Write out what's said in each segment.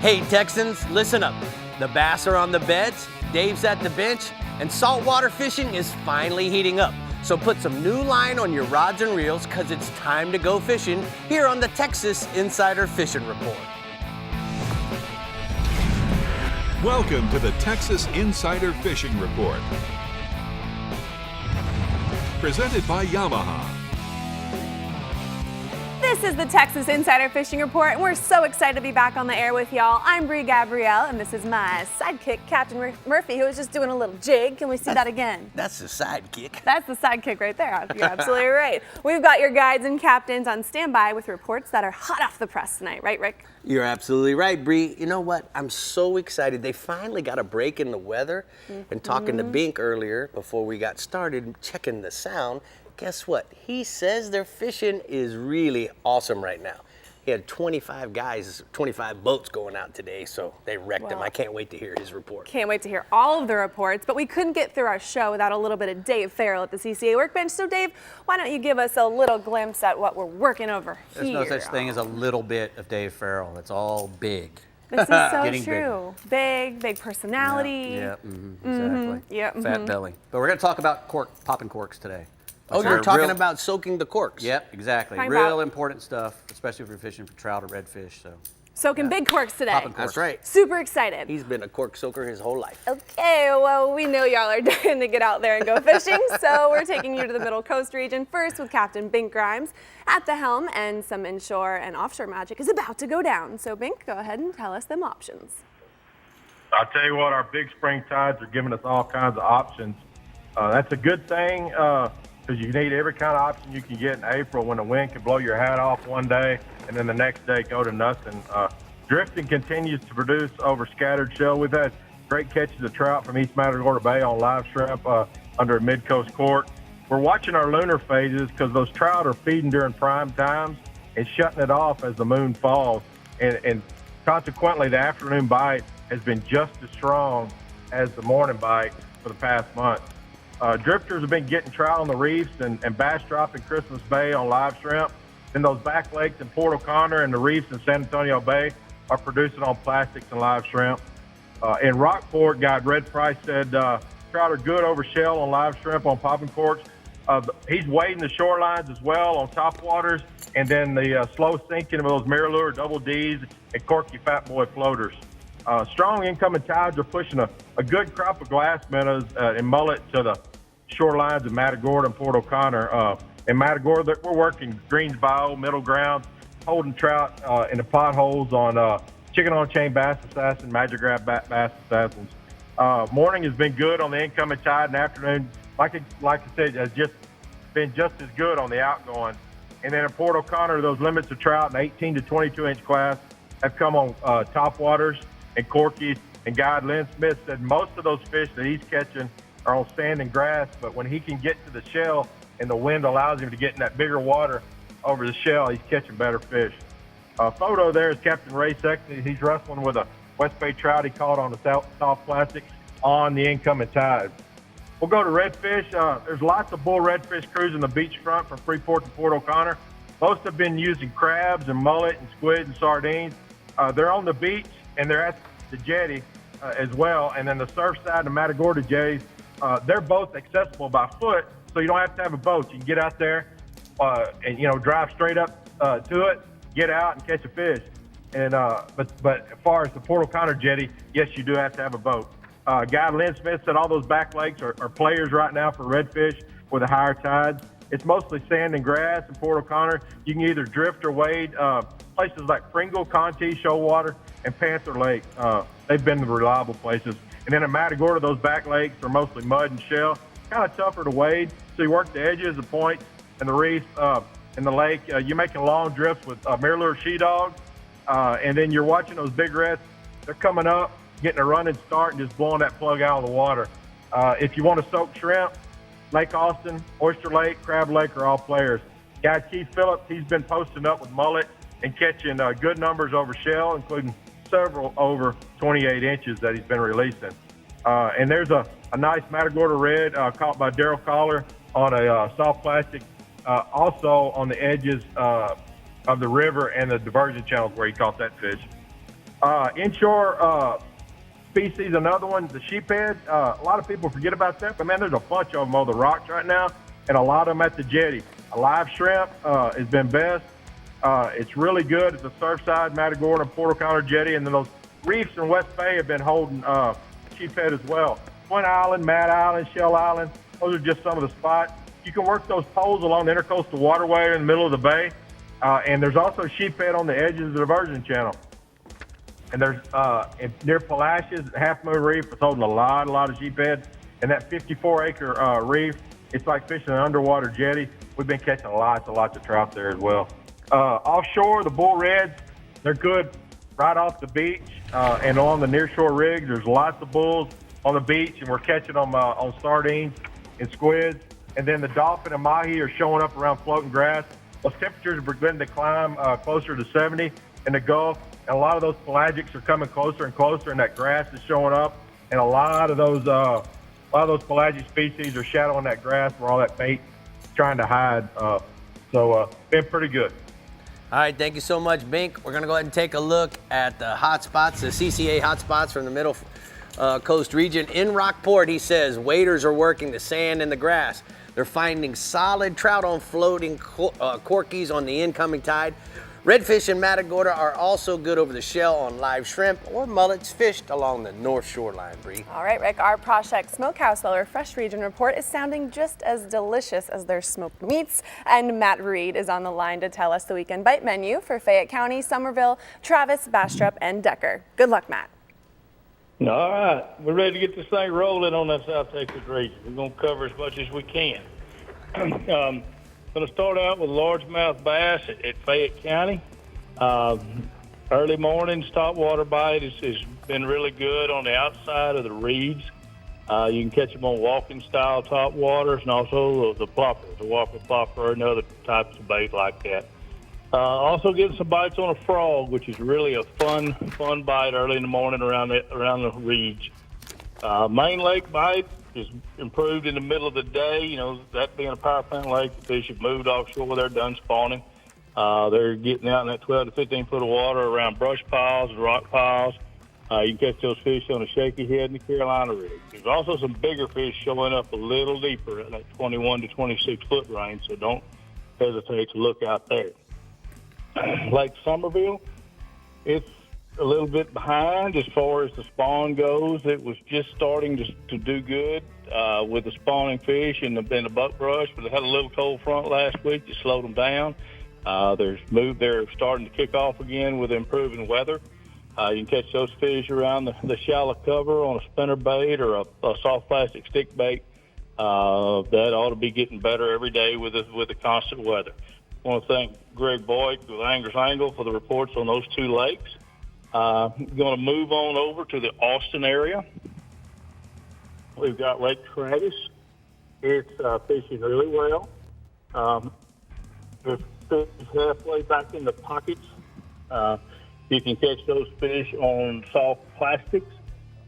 Hey Texans, listen up. The bass are on the beds, Dave's at the bench, and saltwater fishing is finally heating up. So put some new line on your rods and reels because it's time to go fishing here on the Texas Insider Fishing Report. Welcome to the Texas Insider Fishing Report. Presented by Yamaha. This is the Texas Insider Fishing Report, and we're so excited to be back on the air with y'all. I'm Brie Gabrielle, and this is my sidekick, Captain Murphy, who was just doing a little jig. Can we see that again? That's the sidekick. That's the sidekick right there. You're absolutely right. We've got your guides and captains on standby with reports that are hot off the press tonight, right, Rick? You're absolutely right, Bree. You know what? I'm so excited. They finally got a break in the weather. And talking to Bink earlier, before we got started, checking the sound, guess what? He says their fishing is really awesome right now. He had 25 guys, 25 boats going out today, so they wrecked them. I can't wait to hear his report. Can't wait to hear all of the reports, but we couldn't get through our show without a little bit of Dave Ferrell at the CCA Workbench. So Dave, why don't you give us a little glimpse at what we're working over There's here? no such thing as a little bit of Dave Ferrell. It's all big. This is so Getting true. Big personality. Yeah, exactly. Yep, Fat belly. But we're going to talk about popping corks today. Oh, you're talking about soaking the corks. Yep, exactly. Talking Real about- important stuff, especially if you're fishing for trout or redfish. So Soaking big corks today. Popping corks. That's right. Super excited. He's been a cork soaker his whole life. Okay, well, we know y'all are dying to get out there and go fishing, so we're taking you to the Middle Coast region first with Captain Bink Grimes at the helm, and some inshore and offshore magic is about to go down. So Bink, go ahead and tell us them options. I'll tell you what, our big spring tides are giving us all kinds of options. That's a good thing because you need every kind of option you can get in April when the wind can blow your hat off one day and then the next day go to nothing. Drifting continues to produce over scattered shell. We've had great catches of trout from East Matagorda Bay on live shrimp under a mid-coast cork. We're watching our lunar phases because those trout are feeding during prime times and shutting it off as the moon falls. And consequently, the afternoon bite has been just as strong as the morning bite for the past month. Drifters have been getting trout on the reefs and bass drop in Christmas Bay on live shrimp. Then those back lakes in Port O'Connor and the reefs in San Antonio Bay are producing on plastics and live shrimp. In Rockport, Guide Red Price said trout are good over shell on live shrimp on popping corks. He's wading the shorelines as well on top waters, and then the slow sinking of those mirror lure, double Ds, and Corky Fat Boy floaters. Strong incoming tides are pushing a good crop of glass minnows and mullet to the shorelines of Matagorda and Port O'Connor. In Matagorda, we're working greens bio, middle ground, holding trout in the potholes on chicken on chain bass assassin, magic grab bass assassins. Morning has been good on the incoming tide, and afternoon, like I said, has just been just as good on the outgoing. And then in Port O'Connor, those limits of trout in 18 to 22 inch class have come on top waters and Corky. And Guide Lynn Smith said most of those fish that he's catching are on sand and grass, but when he can get to the shell and the wind allows him to get in that bigger water over the shell, he's catching better fish. Photo there is Captain Ray Sexton. He's wrestling with a West Bay trout he caught on the soft plastics on the incoming tide. We'll go to redfish. There's lots of bull redfish cruising the beachfront from Freeport to Port O'Connor. Most have been using crabs and mullet and squid and sardines. They're on the beach and they're at the jetty as well. And then the surf side, the Matagorda jetties, they're both accessible by foot, so you don't have to have a boat. You can get out there and drive straight up to it, get out and catch a fish. And but as far as the Port O'Connor jetty, yes, you do have to have a boat. Guy Lynn Smith said all those back lakes are players right now for redfish with the higher tides. It's mostly sand and grass in Port O'Connor. You can either drift or wade. Places like Pringle, Conti, Shoalwater, and Panther Lake, they've been the reliable places. And then in Matagorda, those back lakes are mostly mud and shell, kind of tougher to wade. So you work the edges, the points, and the reefs in the lake. You're making long drifts with mirror lure she-dog, and then you're watching those big reds. They're coming up, getting a running start, and just blowing that plug out of the water. If you want to soak shrimp, Lake Austin, Oyster Lake, Crab Lake are all players. Guy Keith Phillips, he's been posting up with mullet and catching good numbers over shell, including several over 28 inches that he's been releasing. And there's a nice Matagorda red caught by Daryl Collar on a soft plastic, also on the edges of the river and the diversion channels where he caught that fish. Inshore species, another one, the sheephead. A lot of people forget about that, but man, there's a bunch of them on the rocks right now, and a lot of them at the jetty. A live shrimp has been best. It's really good. It's a Surfside, Matagorda, Port O'Connor jetty, and then those reefs in West Bay have been holding sheephead as well. Point Island, Mad Island, Shell Island, those are just some of the spots. You can work those poles along the Intercoastal Waterway in the middle of the bay, and there's also sheephead on the edges of the diversion channel. And there's near Palacios, Half Moon Reef is holding a lot of sheephead, and that 54-acre reef, it's like fishing an underwater jetty. We've been catching lots of trout there as well. Offshore, the bull reds, they're good right off the beach, and on the nearshore rigs, there's lots of bulls on the beach, and we're catching them on sardines and squids. And then the dolphin and mahi are showing up around floating grass. Those temperatures are beginning to climb closer to 70 in the Gulf, and a lot of those pelagics are coming closer and closer, and that grass is showing up. And a lot of those pelagic species are shadowing that grass where all that bait is trying to hide. So been pretty good. All right, thank you so much, Bink. We're going to go ahead and take a look at the hot spots, the CCA hot spots from the Middle Coast region. In Rockport, he says, waders are working the sand and the grass. They're finding solid trout on floating corkies on the incoming tide. Redfish and Matagorda are also good over the shell on live shrimp or mullets fished along the north shoreline, Bree. All right, Rick, our Prospect Smokehouse Lower Fresh Region report is sounding just as delicious as their smoked meats. And Matt Reed is on the line to tell us the weekend bite menu for Fayette County, Somerville, Travis, Bastrop, and Decker. Good luck, Matt. All right, we're ready to get this thing rolling on that South Texas region. We're going to cover as much as we can. Going to start out with largemouth bass at Fayette County. Early mornings, topwater bite has been really good on the outside of the reeds. You can catch them on walking style topwaters and also the ploppers, the walker plopper and other types of bait like that. Also getting some bites on a frog, which is really a fun bite early in the morning around the reeds. Main lake bite is improved in the middle of the day. You know, that being a power plant lake, the fish have moved offshore. They're done spawning. They're getting out in that 12 to 15 foot of water around brush piles and rock piles. You can catch those fish on the shaky head and the Carolina rig. There's also some bigger fish showing up a little deeper in that 21 to 26 foot range, so don't hesitate to look out there. Lake Somerville, it's a little bit behind as far as the spawn goes. It was just starting to do good with the spawning fish and the buckbrush, but they had a little cold front last week that slowed them down. They're starting to kick off again with improving weather. You can catch those fish around the shallow cover on a spinner bait or a soft plastic stick bait. That ought to be getting better every day with the constant weather. I want to thank Greg Boyd with Anglers Angle for the reports on those two lakes. Going to move on over to the Austin area. We've got Lake Travis. It's fishing really well. The fish is halfway back in the pockets. You can catch those fish on soft plastics.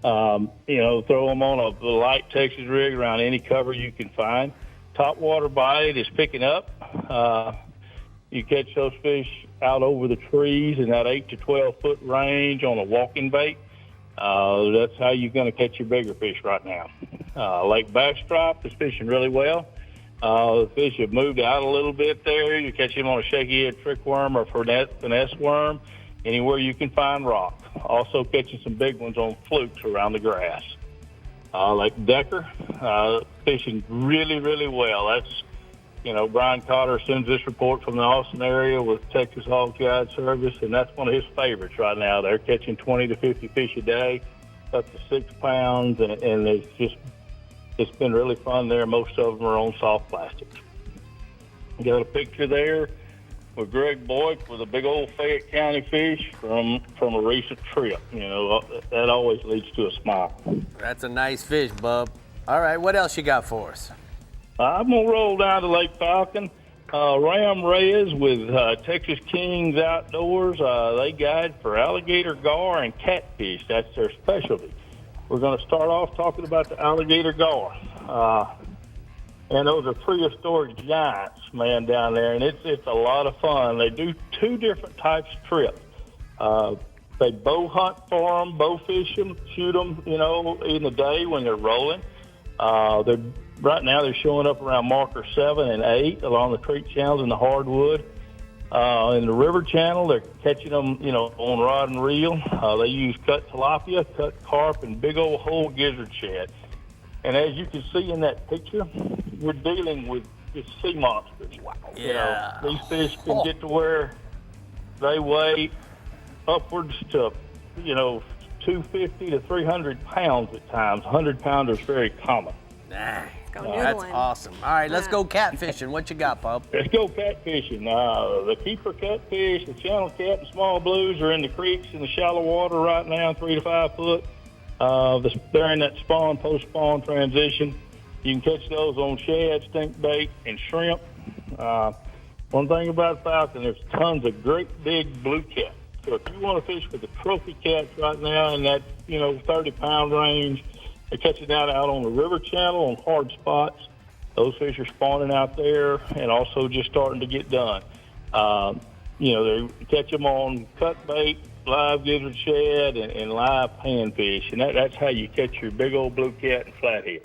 Throw them on a light Texas rig around any cover you can find. Topwater bite is picking up. You catch those fish out over the trees in that 8 to 12 foot range on a walking bait. That's how you're going to catch your bigger fish right now. Lake Bastrop is fishing really well. The fish have moved out a little bit there. You catch them on a shaky head trick worm or finesse worm, anywhere you can find rock. Also catching some big ones on flukes around the grass. Lake Decker, fishing really, really well. That's, Brian Cotter sends this report from the Austin area with Texas Hog Guide Service, and that's one of his favorites right now. They're catching 20 to 50 fish a day, up to 6 pounds, and it's been really fun there. Most of them are on soft plastics. Got a picture there with Greg Boyd with a big old Fayette County fish from a recent trip. That always leads to a smile. That's a nice fish, bub. All right, what else you got for us? I'm going to roll down to Lake Falcon. Ram Reyes with Texas Kings Outdoors. They guide for alligator gar and catfish. That's their specialty. We're going to start off talking about the alligator gar. And those are prehistoric giants, man, down there. And it's a lot of fun. They do 2 different types of trips. They bow hunt for them, bow fish them, shoot them, you know, in the day when they're rolling. Right now they're showing up around marker 7 and 8 along the creek channels in the hardwood. In the river channel, they're catching them, you know, on rod and reel. They use cut tilapia, cut carp, and big old whole gizzard shad. And as you can see in that picture, we're dealing with just sea monsters. Wow. You know, these fish can get to where they weigh upwards to, you know, 250 to 300 pounds at times. 100-pounder is very common. Nice. Go That's noodling. awesome. All right, let's go catfishing. What you got, Pop? Let's go catfishing. The keeper catfish, the channel cat, and small blues are in the creeks in the shallow water right now, 3 to 5 foot. They're in that spawn, post-spawn transition. You can catch those on shad, stink bait, and shrimp. One thing about falcon, there's tons of great big blue cat. So if you want to fish for the trophy cats right now in that, you know, 30-pound range, they're catching that out on the river channel on hard spots. Those fish are spawning out there and also just starting to get done. You know, they catch them on cut bait, live gizzard shad, and live panfish. And that's how you catch your big old blue cat and flatheads.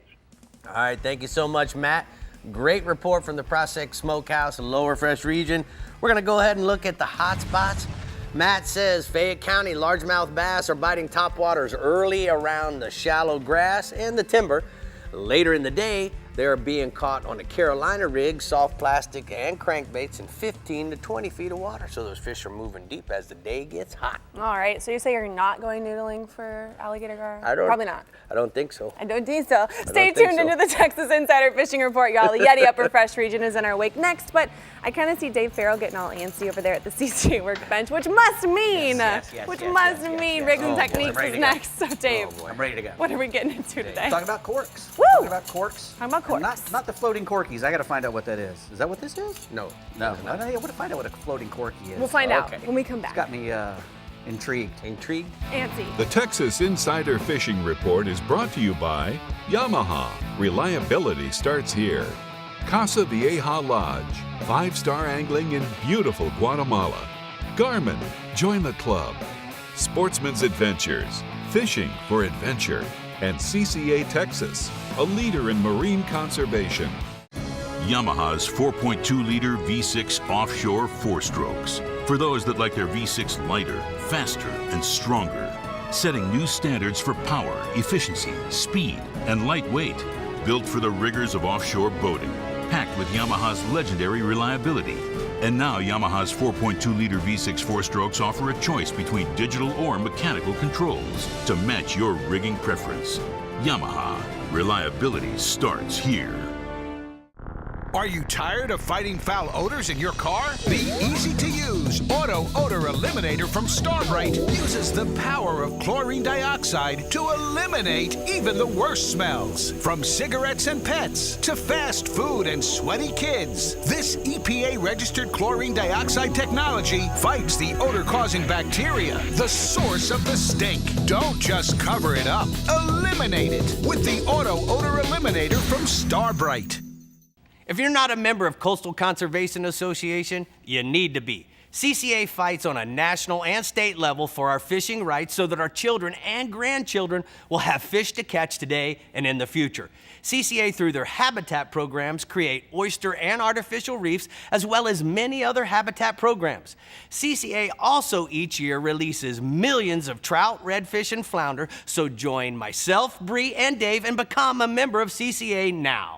All right, thank you so much, Matt. Great report from the Prospect Smokehouse and Lower Fresh region. We're gonna go ahead and look at the hot spots. Matt says Fayette County largemouth bass are biting topwaters early around the shallow grass and the timber. Later in the day, they are being caught on a Carolina rig, soft plastic, and crankbaits in 15 to 20 feet of water. So those fish are moving deep as the day gets hot. All right, so you say you're not going noodling for alligator gar? Probably not. I don't think so. I don't think so. Stay don't think tuned so. into the Texas Insider Fishing Report, y'all. The Yeti Upper Fresh region is in our wake next, but I kind of see Dave Ferrell getting all antsy over there at the CCA workbench, which must mean, rigs and techniques is next. So Dave, I'm ready to go. what are we getting into today? Talking about corks. Woo! Talking about corks. Talking about corks. And not the floating corkies. I got to find out what that is. Is that what this is? No. No. I want to find out what a floating corky is. We'll find out Okay. when we come It's back. got me intrigued. Intrigued? Antsy. The Texas Insider Fishing Report is brought to you by Yamaha. Reliability starts here. Casa Vieja Lodge, 5-star angling in beautiful Guatemala. Garmin, join the club. Sportsman's Adventures, fishing for adventure. And CCA Texas, a leader in marine conservation. Yamaha's 4.2-liter V6 offshore 4-strokes. For those that like their V6 lighter, faster, and stronger. Setting new standards for power, efficiency, speed, and lightweight. Built for the rigors of offshore boating. Packed with Yamaha's legendary reliability. And now Yamaha's 4.2-liter V6 4-strokes offer a choice between digital or mechanical controls to match your rigging preference. Yamaha. Reliability starts here. Are you tired of fighting foul odors in your car? The easy-to-use Auto Odor Eliminator from Starbright uses the power of chlorine dioxide to eliminate even the worst smells. From cigarettes and pets to fast food and sweaty kids, this EPA-registered chlorine dioxide technology fights the odor-causing bacteria, the source of the stink. Don't just cover it up. Eliminate it with the Auto Odor Eliminator from Starbright. If you're not a member of Coastal Conservation Association, you need to be. CCA fights on a national and state level for our fishing rights so that our children and grandchildren will have fish to catch today and in the future. CCA, through their habitat programs, create oyster and artificial reefs, as well as many other habitat programs. CCA also each year releases millions of trout, redfish, and flounder, so join myself, Brie, and Dave and become a member of CCA now.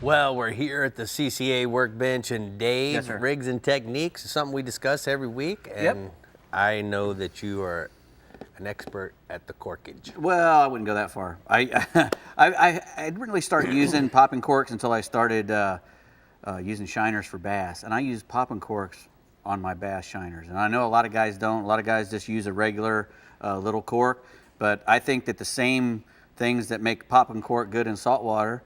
Well, we're here at the CCA workbench, and Dave, Yes, sir. rigs and techniques is something we discuss every week, and Yep. I know that you are an expert at the corkage. Well, I wouldn't go that far. I didn't really start using popping corks until I started using shiners for bass, and I use popping corks on my bass shiners. And I know a lot of guys don't. A lot of guys just use a regular little cork, but I think that the same things that make popping cork good in saltwater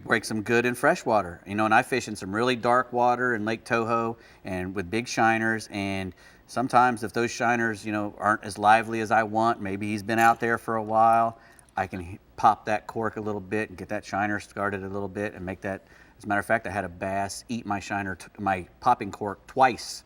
makes them good in freshwater. You know, and I fish in some really dark water in Lake Toho and with big shiners, and sometimes if those shiners, you know, aren't as lively as I want, maybe he's been out there for a while, I can pop that cork a little bit and get that shiner started a little bit and make that. As a matter of fact, I had a bass eat my my popping cork twice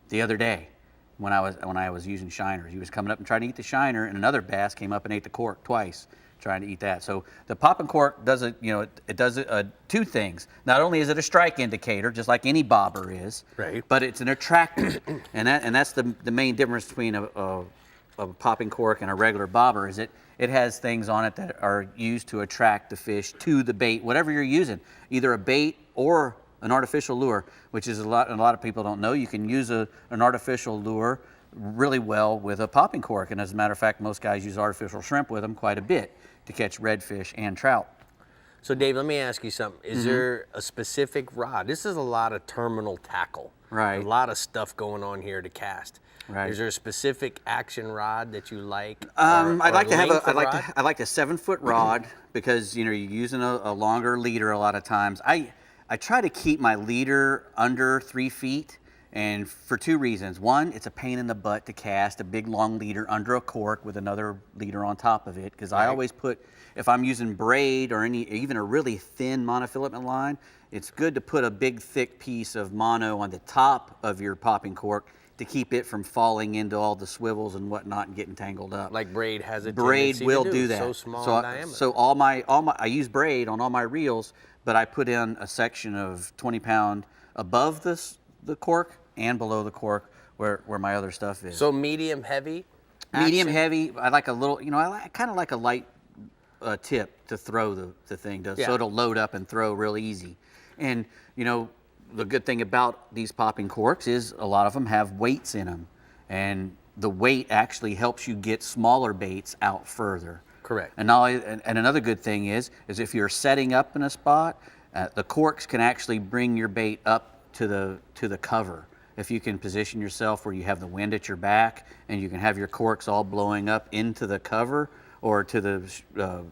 the other day when I was using shiners. He was coming up and trying to eat the shiner, and another bass came up and ate the cork twice, trying to eat that. So the popping cork does it. It does two things. Not only is it a strike indicator, just like any bobber is, right, but it's an attractor, and that's the main difference between a popping cork and a regular bobber. Is it has things on it that are used to attract the fish to the bait, whatever you're using, either a bait or an artificial lure, which is a lot of people don't know. You can use an artificial lure really well with a popping cork, and as a matter of fact, most guys use artificial shrimp with them quite a bit to catch redfish and trout. So Dave, let me ask you something. Is there a specific rod? This is a lot of terminal tackle. Right. A lot of stuff going on here to cast. Right. Is there a specific action rod that you like? I'd like a 7-foot rod because you're using a longer leader a lot of times. I try to keep my leader under 3 feet, and for two reasons. One, it's a pain in the butt to cast a big long leader under a cork with another leader on top of it, because I always put, if I'm using braid or even a really thin monofilament line, it's good to put a big thick piece of mono on the top of your popping cork to keep it from falling into all the swivels and whatnot and getting tangled up. Like braid has a braid tendency will to do that. So small in diameter. So I use braid on all my reels, but I put in a section of 20-pound above the cork and below the cork where my other stuff is. So medium heavy? Medium action? heavy. I like a little, I kind of like a light tip to throw the thing, so it'll load up and throw real easy. And, the good thing about these popping corks is a lot of them have weights in them, and the weight actually helps you get smaller baits out further. Correct. And another good thing is if you're setting up in a spot, the corks can actually bring your bait up to the cover. If you can position yourself where you have the wind at your back and you can have your corks all blowing up into the cover or to the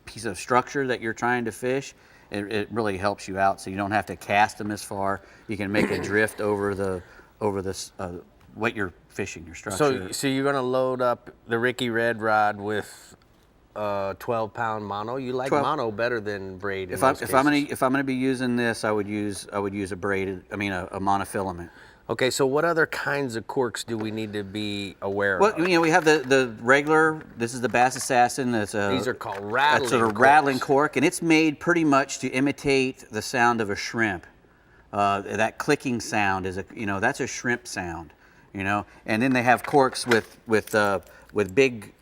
piece of structure that you're trying to fish, it really helps you out, so you don't have to cast them as far. You can make a drift over what you're fishing, your structure. So you're gonna load up the Ricky Red rod with 12-pound mono. You like mono better than braid. If I'm gonna be using this, I would use a monofilament. Okay, so what other kinds of corks do we need to be aware of? Well, we have the regular. This is the Bass Assassin. These are called rattling. That's a rattling cork, and it's made pretty much to imitate the sound of a shrimp. That clicking sound is that's a shrimp sound. And then they have corks with big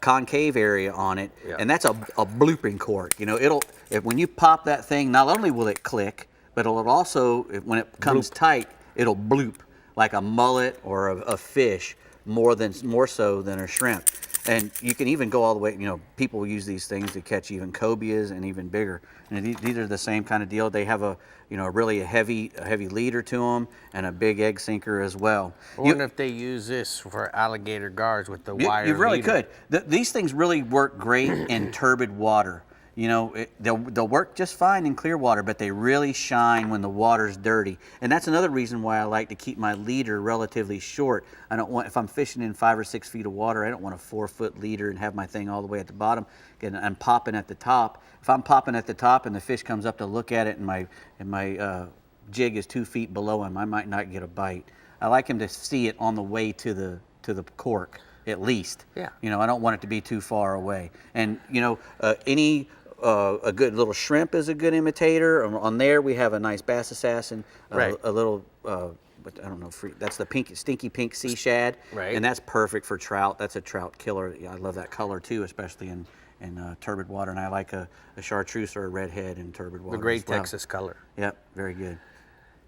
concave area on it, and that's a blooping cork. When you pop that thing, not only will it click, but it'll also, when it comes tight, it'll bloop like a mullet or a fish more so than a shrimp. And you can even go all the way, people use these things to catch even cobias and even bigger. And these are the same kind of deal. They have a heavy leader to them and a big egg sinker as well. I wonder if they use this for alligator guards with the wire You really leader. could. These things really work great in turbid water. They'll work just fine in clear water, but they really shine when the water's dirty. And that's another reason why I like to keep my leader relatively short. If I'm fishing in 5 or 6 feet of water, I don't want a 4-foot leader and have my thing all the way at the bottom and I'm popping at the top. If I'm popping at the top and the fish comes up to look at it and my jig is 2 feet below him, I might not get a bite. I like him to see it on the way to the cork, at least. Yeah. I don't want it to be too far away. And a good little shrimp is a good imitator. On there we have a nice Bass Assassin, Right. a little, I don't know, that's the stinky pink sea shad, Right. and that's perfect for trout. That's a trout killer. I love that color too, especially in turbid water, and I like a chartreuse or a redhead in turbid water. The great as well. Texas color. Yep, very good.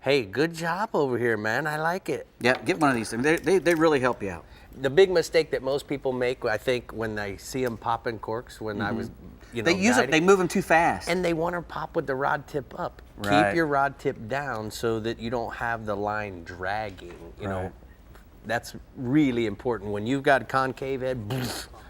Hey, good job over here, man. I like it. Yeah, get one of these things. They really help you out. The big mistake that most people make, I think, when they see them popping corks, when I was, They move them too fast. and they want to pop with the rod tip up. Right. Keep your rod tip down so that you don't have the line dragging. Right. That's really important. When you've got a concave head,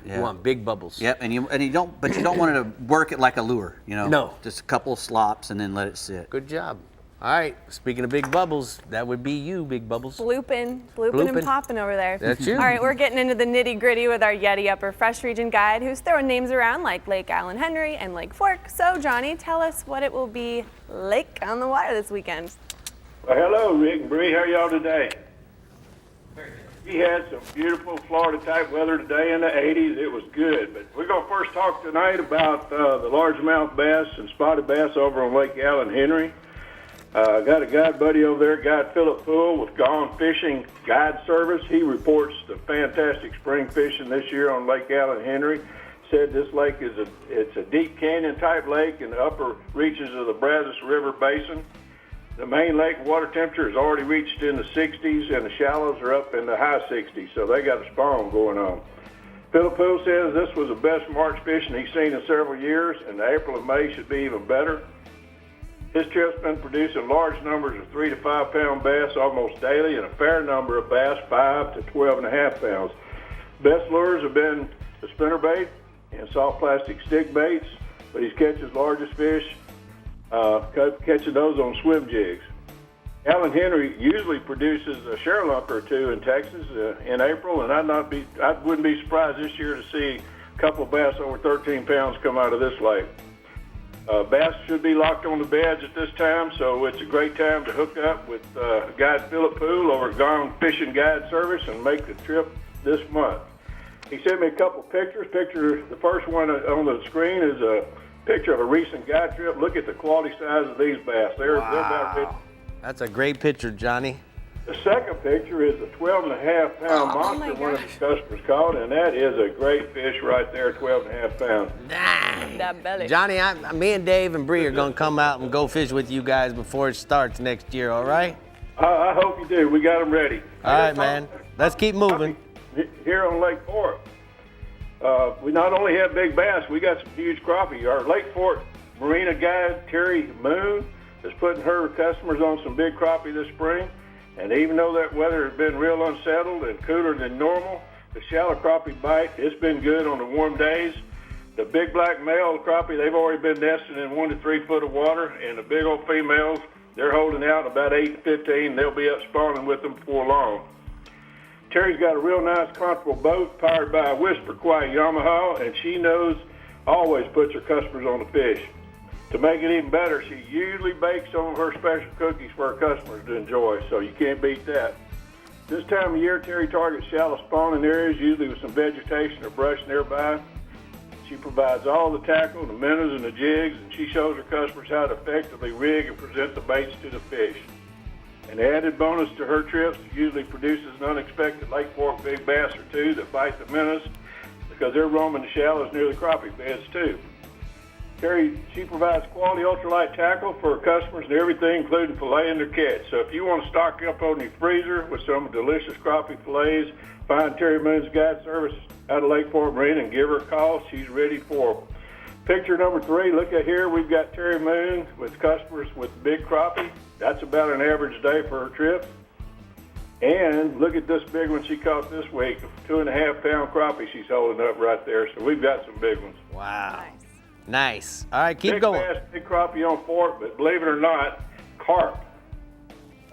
you want big bubbles. Yep, and you don't want it to work it like a lure. No. Just a couple of slops and then let it sit. Good job. All right, speaking of Big Bubbles, that would be you, Big Bubbles. Blooping Blooping. and popping over there. That's you. All right, we're getting into the nitty gritty with our Yeti Upper Fresh Region guide, who's throwing names around like Lake Allen Henry and Lake Fork. So, Johnny, tell us what it will be like on the water this weekend. Well, hello, Rick and Bree. How are y'all today? We had some beautiful Florida-type weather today in the 80s. It was good. But we're going to first talk tonight about the largemouth bass and spotted bass over on Lake Allen Henry. Got a guide buddy over there, Guide Philip Poole with Gone Fishing Guide Service. He reports the fantastic spring fishing this year on Lake Allen Henry. Said this lake is a deep canyon-type lake in the upper reaches of the Brazos River Basin. The main lake water temperature has already reached in the 60s, and the shallows are up in the high 60s, so they got a spawn going on. Philip Poole says this was the best March fishing he's seen in several years, and the April and May should be even better. His trip's been producing large numbers of 3 to 5 pound bass almost daily, and a fair number of bass 5 to 12.5 pounds. Best lures have been the spinnerbait and soft plastic stick baits, but he's catching his largest fish catching those on swim jigs. Allen Henry usually produces a sherlunker or two in Texas in April, and I wouldn't be surprised this year to see a couple of bass over 13 pounds come out of this lake. Bass should be locked on the beds at this time, so it's a great time to hook up with Guide Philip Poole over at Gone Fishing Guide Service and make the trip this month. He sent me a couple pictures. The first one on the screen is a picture of a recent guide trip. Look at the quality size of these bass. They're about ready. That's a great picture, Johnny. The second picture is a 12.5 pound monster one of the customers caught, and that is a great fish right there, 12.5 pounds. Dang. That belly. Johnny, me and Dave and Bree are going to come out and go fish with you guys before it starts next year, all right? I hope you do. We got them ready. All right, man. Let's keep moving. Here on Lake Fork, we not only have big bass, we got some huge crappie. Our Lake Fork Marina guide, Terry Moon, is putting her customers on some big crappie this spring. And even though that weather has been real unsettled and cooler than normal, the shallow crappie bite, it's been good on the warm days. The big black male crappie, they've already been nesting in 1 to 3 foot of water, and the big old females, they're holding out about 8 to 15. They'll be up spawning with them before long. Terry's got a real nice, comfortable boat powered by a Whisper Quiet Yamaha, and she always puts her customers on the fish. To make it even better, she usually bakes some of her special cookies for her customers to enjoy, so you can't beat that. This time of year, Terry targets shallow spawning areas, usually with some vegetation or brush nearby. She provides all the tackle, the minnows, and the jigs, and she shows her customers how to effectively rig and present the baits to the fish. An added bonus to her trips usually produces an unexpected Lake Fork big bass or two that bite the minnows because they're roaming the shallows near the crappie beds too. Terry, she provides quality ultralight tackle for her customers and everything, including filleting their catch. So if you want to stock up on your freezer with some delicious crappie fillets, find Terry Moon's Guide Service out of Lake Fork Marine and give her a call. She's ready for them. Picture number 3, look at here. We've got Terry Moon with customers with big crappie. That's about an average day for her trip. And look at this big one she caught this week, a 2.5 pound crappie she's holding up right there. So we've got some big ones. Wow. Nice. All right, keep big going. Bass, big crappie on fork, but believe it or not, carp.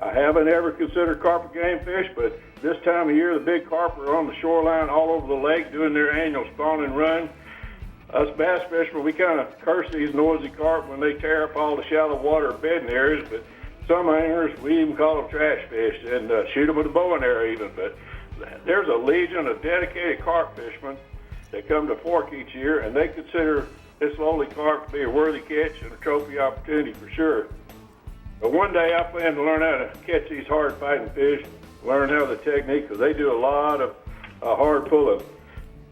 I haven't ever considered carp a game fish, but this time of year, the big carp are on the shoreline all over the lake doing their annual spawn and run. Us bass fishermen, we kind of curse these noisy carp when they tear up all the shallow water bedding areas, but some anglers, we even call them trash fish and shoot them with a bow and arrow even. But there's a legion of dedicated carp fishermen that come to Fork each year, and they consider this lowly carp to be a worthy catch and a trophy opportunity for sure. But one day I plan to learn how to catch these hard fighting fish, learn how the technique, because they do a lot of hard pulling.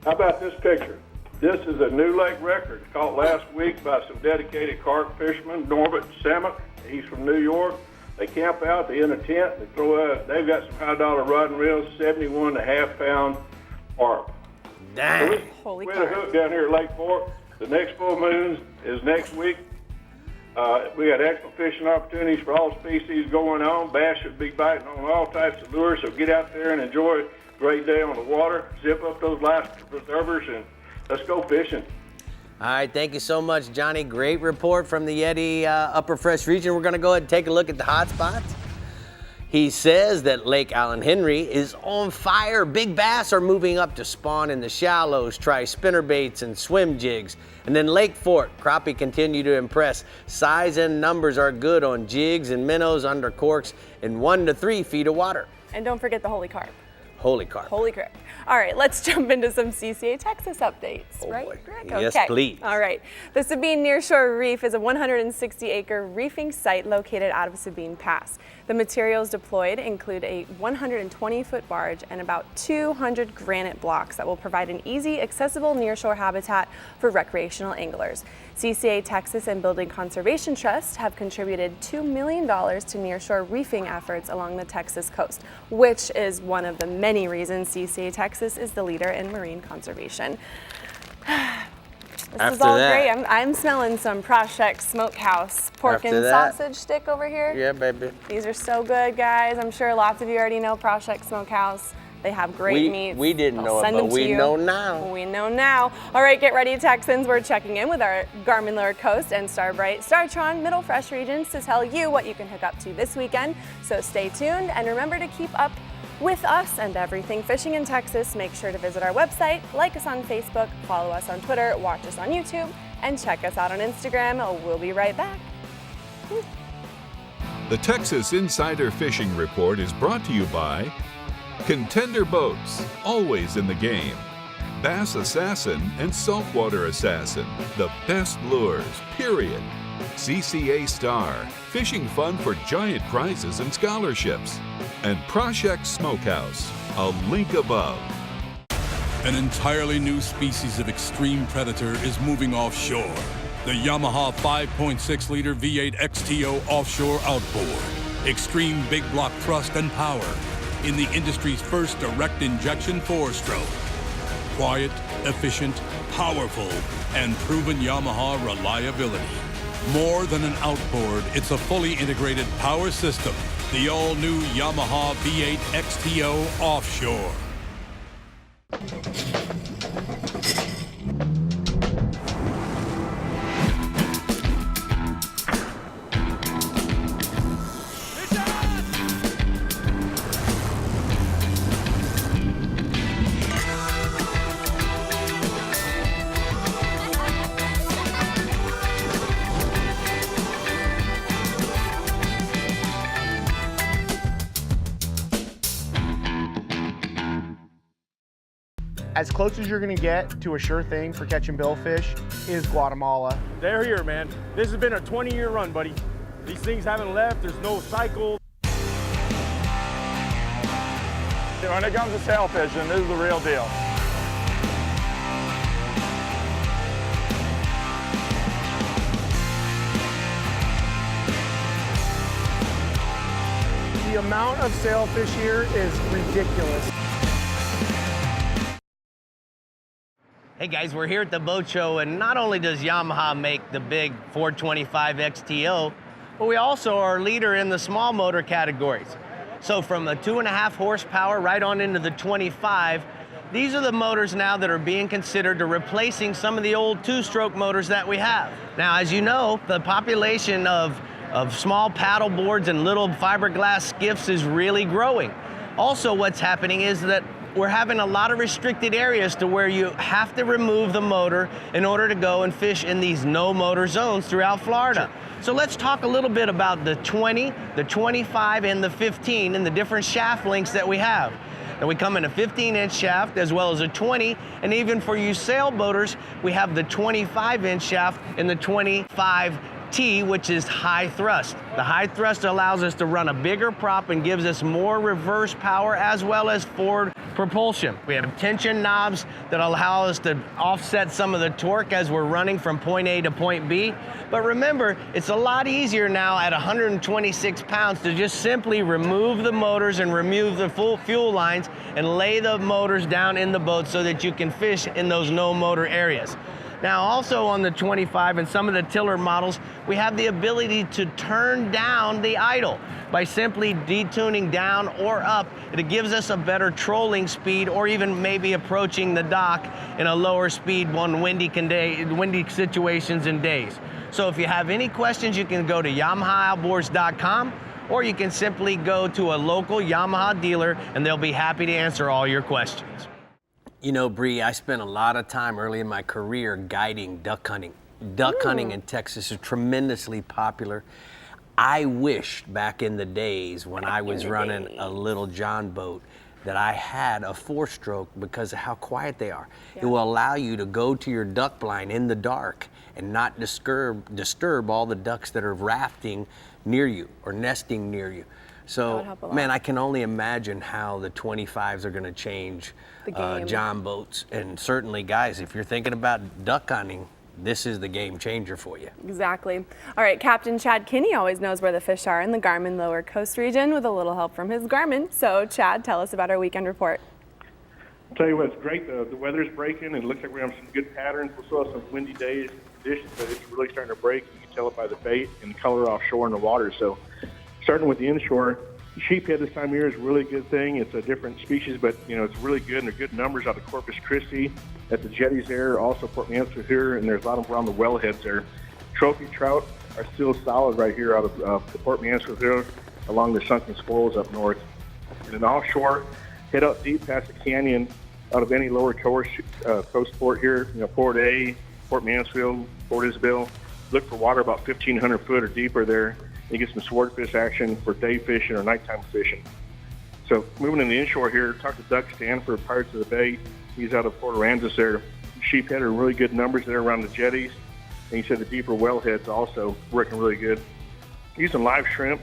How about this picture? This is a new lake record caught last week by some dedicated carp fishermen, Norbert Samek. He's from New York. They camp out, they in a tent, they throw out, they've got some high dollar rod and reels, 71.5 pound carp. Dang. So Holy we had a hook down here at Lake Fork. The next full moon is next week. We got excellent fishing opportunities for all species going on. Bass should be biting on all types of lures, so get out there and enjoy a great day on the water. Zip up those life preservers and let's go fishing. All right, thank you so much, Johnny. Great report from the Yeti Upper Fresh region. We're going to go ahead and take a look at the hot spots. He says that Lake Allen Henry is on fire. Big bass are moving up to spawn in the shallows. Try spinnerbaits and swim jigs. And then Lake Fork, crappie continue to impress. Size and numbers are good on jigs and minnows under corks in 1 to 3 feet of water. And don't forget the holy carp. Holy carp. Holy crap. All right, let's jump into some CCA Texas updates. Oh, right, boy. Greg? Yes, Okay. please. All right. The Sabine Nearshore Reef is a 160-acre reefing site located out of Sabine Pass. The materials deployed include a 120-foot barge and about 200 granite blocks that will provide an easy, accessible nearshore habitat for recreational anglers. CCA Texas and Building Conservation Trust have contributed $2 million to nearshore reefing efforts along the Texas coast, which is one of the many reasons CCA Texas is the leader in marine conservation. This is all great. I'm smelling some Project Smokehouse pork and sausage stick over here. Yeah, baby. These are so good, guys. I'm sure lots of you already know Project Smokehouse. They have great meats. We didn't I'll know send it, them but to we you. know now. We know now. All right, get ready, Texans. We're checking in with our Garmin Lure Coast and Starbright Startron Middle Fresh regions to tell you what you can hook up to this weekend. So stay tuned and remember to keep up with us and everything fishing in Texas. Make sure to visit our website, like us on Facebook, follow us on Twitter, watch us on YouTube, and check us out on Instagram. We'll be right back. The Texas Insider Fishing Report is brought to you by Contender Boats, always in the game. Bass Assassin and Saltwater Assassin, the best lures, period. CCA Star, fishing fun for giant prizes and scholarships. And Project Smokehouse, a link above. An entirely new species of extreme predator is moving offshore. The Yamaha 5.6-liter V8 XTO offshore outboard. Extreme big block thrust and power in the industry's first direct injection 4-stroke. Quiet, efficient, powerful, and proven Yamaha reliability. More than an outboard, it's a fully integrated power system. The all-new Yamaha V8 XTO offshore. As close as you're gonna get to a sure thing for catching billfish is Guatemala. They're here, man. This has been a 20-year run, buddy. These things haven't left. There's no cycle. When it comes to sail fishing, this is the real deal. The amount of sailfish here is ridiculous. Hey guys, we're here at the boat show, and not only does Yamaha make the big 425 XTO, but we also are a leader in the small motor categories. So from the 2.5 horsepower right on into the 25, these are the motors now that are being considered to replacing some of the old 2-stroke motors that we have. Now, as you know, the population of small paddle boards and little fiberglass skiffs is really growing. Also, what's happening is that we're having a lot of restricted areas to where you have to remove the motor in order to go and fish in these no motor zones throughout Florida. So let's talk a little bit about the 20, the 25, and the 15 and the different shaft lengths that we have. And we come in a 15-inch shaft as well as a 20, and even for you sailboaters, we have the 25-inch shaft and the 25T, which is high thrust. The high thrust allows us to run a bigger prop and gives us more reverse power as well as forward propulsion. We have tension knobs that allow us to offset some of the torque as we're running from point A to point B. But remember, it's a lot easier now at 126 pounds to just simply remove the motors and remove the full fuel lines and lay the motors down in the boat so that you can fish in those no motor areas. Now also on the 25 and some of the tiller models, we have the ability to turn down the idle by simply detuning down or up. It gives us a better trolling speed, or even maybe approaching the dock in a lower speed on windy situations and days. So if you have any questions, you can go to YamahaOutboards.com, or you can simply go to a local Yamaha dealer and they'll be happy to answer all your questions. You know, Brie, I spent a lot of time early in my career guiding duck hunting. Duck hunting in Texas is tremendously popular. I wished back in the days when I was running a little John boat that I had a 4-stroke because of how quiet they are. It will allow you to go to your duck blind in the dark and not disturb all the ducks that are rafting near you or nesting near you. So, man, I can only imagine how the 25s are going to change John boats. And certainly, guys, if you're thinking about duck hunting, this is the game changer for you. Exactly. All right, Captain Chad Kinney always knows where the fish are in the Garmin Lower Coast region with a little help from his Garmin. So, Chad, tell us about our weekend report. I'll tell you what, it's great. The weather's breaking, and it looks like we have some good patterns. We still have some windy days and conditions, but it's really starting to break. You can tell it by the bait and the color offshore in the water. So, starting with the inshore, sheephead this time of year is a really good thing. It's a different species, but it's really good, and they're good numbers out of Corpus Christi at the jetties there, also Port Mansfield here, and there's a lot of them around the wellheads there. Trophy trout are still solid right here out of the Port Mansfield here along the sunken squirrels up north. And then offshore, head out deep past the canyon out of any lower coast port here, Port A, Port Mansfield, Port Isabel. Look for water about 1,500 foot or deeper there. You get some swordfish action for day fishing or nighttime fishing. So moving in the inshore here, talk to Doug Stanford, Pirates of the Bay. He's out of Port Aransas there. Sheephead are really good numbers there around the jetties. And he said the deeper wellheads also working really good. Using live shrimp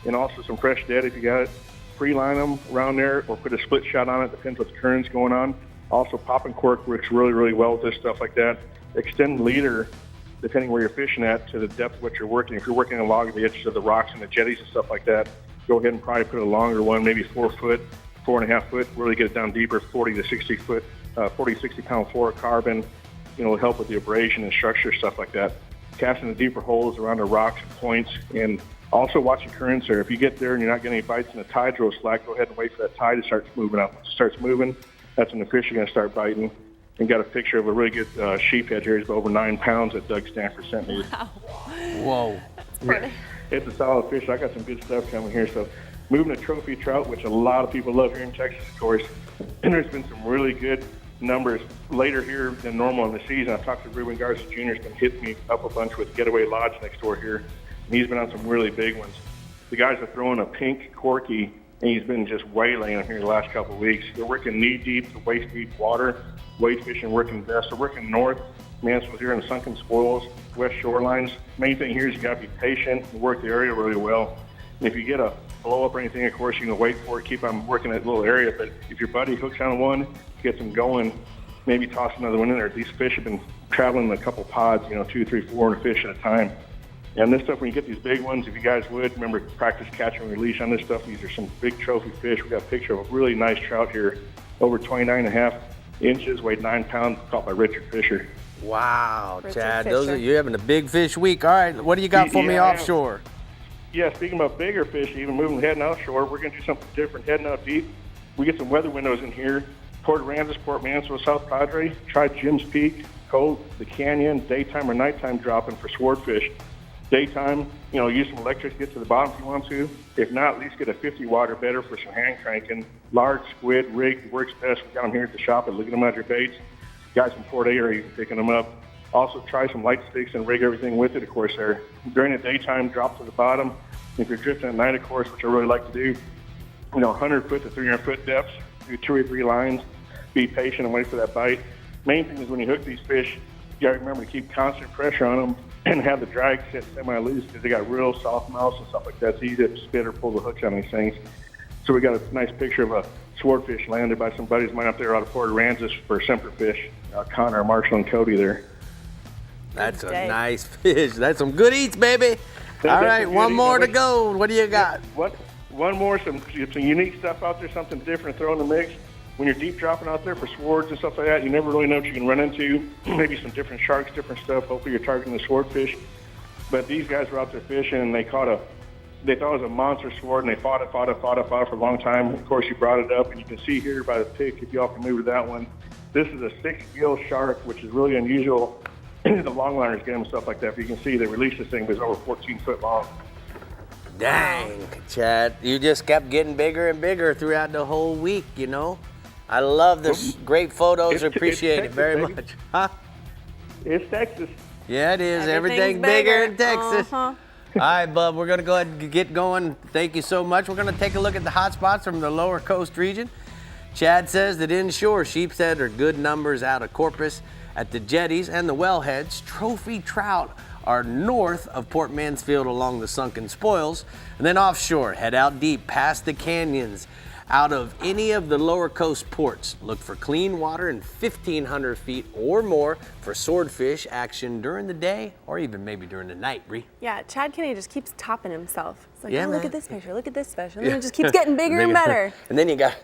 and also some fresh dead if you got it. Free line them around there or put a split shot on it, depends what the current's going on. Also popping cork works really, really well with this stuff like that. Extend leader, depending where you're fishing at, to the depth of what you're working. If you're working along the edges of the rocks and the jetties and stuff like that, go ahead and probably put a longer one, maybe 4 foot, 4.5 foot, really get it down deeper, 40 to 60 foot, 40, 60 pound fluorocarbon, will help with the abrasion and structure, stuff like that. Casting the deeper holes around the rocks and points, and also watching currents there. If you get there and you're not getting any bites and the tide throws slack, go ahead and wait for that tide to start moving up. Once it starts moving, that's when the fish are going to start biting. And got a picture of a really good sheephead here. He's over 9 pounds that Doug Stanford sent me. Wow. Whoa. That's pretty. It's a solid fish. I got some good stuff coming here. So moving to trophy trout, which a lot of people love here in Texas, of course. And there's been some really good numbers later here than normal in the season. I've talked to Ruben Garza Jr. He's been hitting me up a bunch with Getaway Lodge next door here. And he's been on some really big ones. The guys are throwing a pink corky, and he's been just waylaying them here the last couple of weeks. They're working knee-deep to waist-deep water. Wade fishing working best. They're working north. Mansfield here in the sunken spoils, west shorelines. Main thing here is you got to be patient and work the area really well. And if you get a blow up or anything, of course, you can wait for it, keep on working that little area. But if your buddy hooks on one, gets them going, maybe toss another one in there. These fish have been traveling in a couple pods, 2, 3, 400 fish at a time. And this stuff, when you get these big ones, if you guys would, remember practice catch and release on this stuff. These are some big trophy fish. We got a picture of a really nice trout here, over 29.5 inches, weighed 9 pounds, caught by Richard Fisher. Wow, Richard Chad, Fisher. you're having a big fish week. All right, what do you got for me offshore? Yeah, speaking about bigger fish, even moving heading offshore, we're going to do something different, heading out deep. We get some weather windows in here. Port Aransas, Port Mansfield, South Padre. Try Jim's Peak, Cove, the Canyon, daytime or nighttime dropping for swordfish. Daytime, use some electrics to get to the bottom if you want to. If not, at least get a 50 water better for some hand cranking. Large squid, rig, works best. We got them here at the shop at Look at Them Out Your Baits. Guys from Port A are even picking them up. Also try some light sticks and rig everything with it, of course, there. During the daytime, drop to the bottom. If you're drifting at night, of course, which I really like to do, 100 foot to 300 foot depths, do 2 or 3 lines, be patient and wait for that bite. Main thing is when you hook these fish, you got to remember to keep constant pressure on them and have the drag set semi-loose because they got real soft mouths and stuff like that. It's easy to spit or pull the hooks on these things. So we got a nice picture of a swordfish landed by some buddies of mine up there out of Port Aransas for semperfish. Connor, Marshall, and Cody there. That's a nice fish. That's some good eats, baby. All right, one more to go. What do you got? One more, some unique stuff out there, something different, throw in the mix. when you're deep dropping out there for swords and stuff like that, you never really know what you can run into. Maybe some different sharks, different stuff. Hopefully you're targeting the swordfish. But these guys were out there fishing, and they thought it was a monster sword, and they fought it for a long time. Of course, you brought it up, and you can see here by the pic, if y'all can move to that one, this is a 6-gill shark, which is really unusual. The longliners get them stuff like that, but you can see they released this thing, but it's over 14 foot long. Dang, Chad, you just kept getting bigger and bigger throughout the whole week, you know? I love this great photos. Appreciate it very much. Huh? It's Texas. Yeah, it is. Everything's bigger in Texas. All right, bub, we're going to go ahead and get going. Thank you so much. We're going to take a look at the hot spots from the lower coast region. Chad says that inshore, sheepshead are good numbers out of Corpus. At the jetties and the wellheads, trophy trout are north of Port Mansfield along the sunken spoils. And then offshore, head out deep past the canyons. Out of any of the lower coast ports, look for clean water and 1,500 feet or more for swordfish action during the day or even maybe during the night, Brie. Yeah, Chad Kenny just keeps topping himself. It's like, Yeah, oh, look man. at this picture, look at this fish. And then it just keeps getting bigger and better. And then you got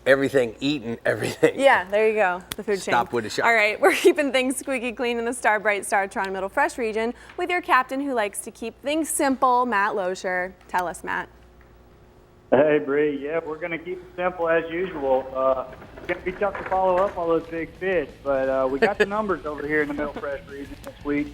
everything eating everything. Yeah, there you go, the food chain. Stop with the shot. All right, we're keeping things squeaky clean in the Star Bright Star Toronto Middle Fresh region with your captain who likes to keep things simple, Matt Loescher. Tell us, Matt. Hey, Bree. Yeah, we're going to keep it simple as usual. It's going to be tough to follow up all those big fish, but we got the numbers over here in the Middle Fresh region this week.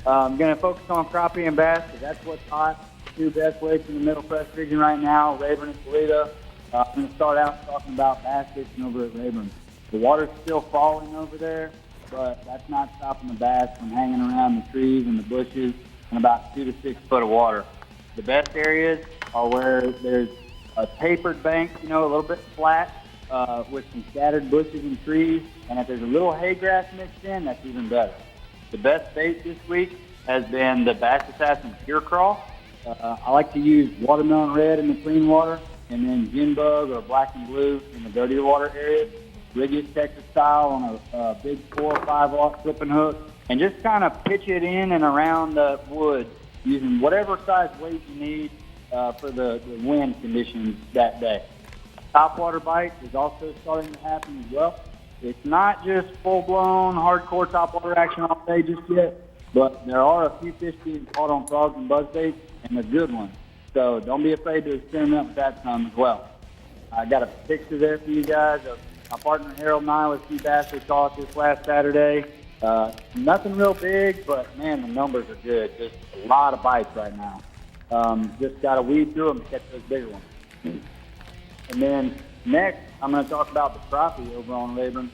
I'm going to focus on crappie and bass because that's what's hot. Two best lakes in the Middle Fresh region right now, Rayburn and Toledo. I'm going to start out talking about bass fishing over at Rayburn. The water's still falling over there, but that's not stopping the bass from hanging around the trees and the bushes in about 2 to 6 foot of water. The best areas are where there's a tapered bank, a little bit flat with some scattered bushes and trees. And if there's a little hay grass mixed in, that's even better. The best bait this week has been the Bass Assassin Pure Crawl. I like to use watermelon red in the clean water and then gin bug or black and blue in the dirtier water areas. Rig it Texas style on a big 4 or 5 flipping hook and just kind of pitch it in and around the wood using whatever size weight you need for the wind conditions that day. Topwater bite is also starting to happen as well. It's not just full-blown, hardcore topwater action all day just yet, but there are a few fish being caught on frogs and buzzbaits, and they're good ones. So don't be afraid to experiment with that some as well. I got a picture there for you guys of my partner Harold and I with two bass we caught this last Saturday. Nothing real big, but man, the numbers are good. Just a lot of bites right now. Just got to weed through them to catch those bigger ones. And then next, I'm going to talk about the crappie over on Rayburn.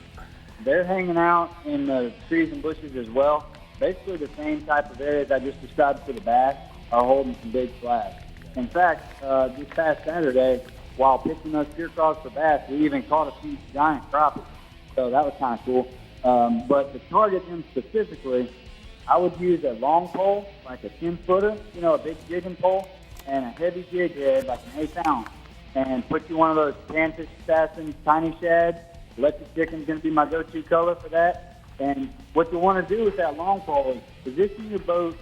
They're hanging out in the trees and bushes as well. Basically the same type of areas I just described for the bass are holding some big flags. In fact, this past Saturday, while pitching those pure crawls for bass, we even caught a few giant crappie. So that was kind of cool. But to target them specifically, I would use a long pole, like a 10-footer, a big jigging pole, and a heavy jig head, like an 8 ounce, and put you one of those Panfish Assassin tiny shad. Electric chicken's going to be my go-to color for that. And what you want to do with that long pole is position your boat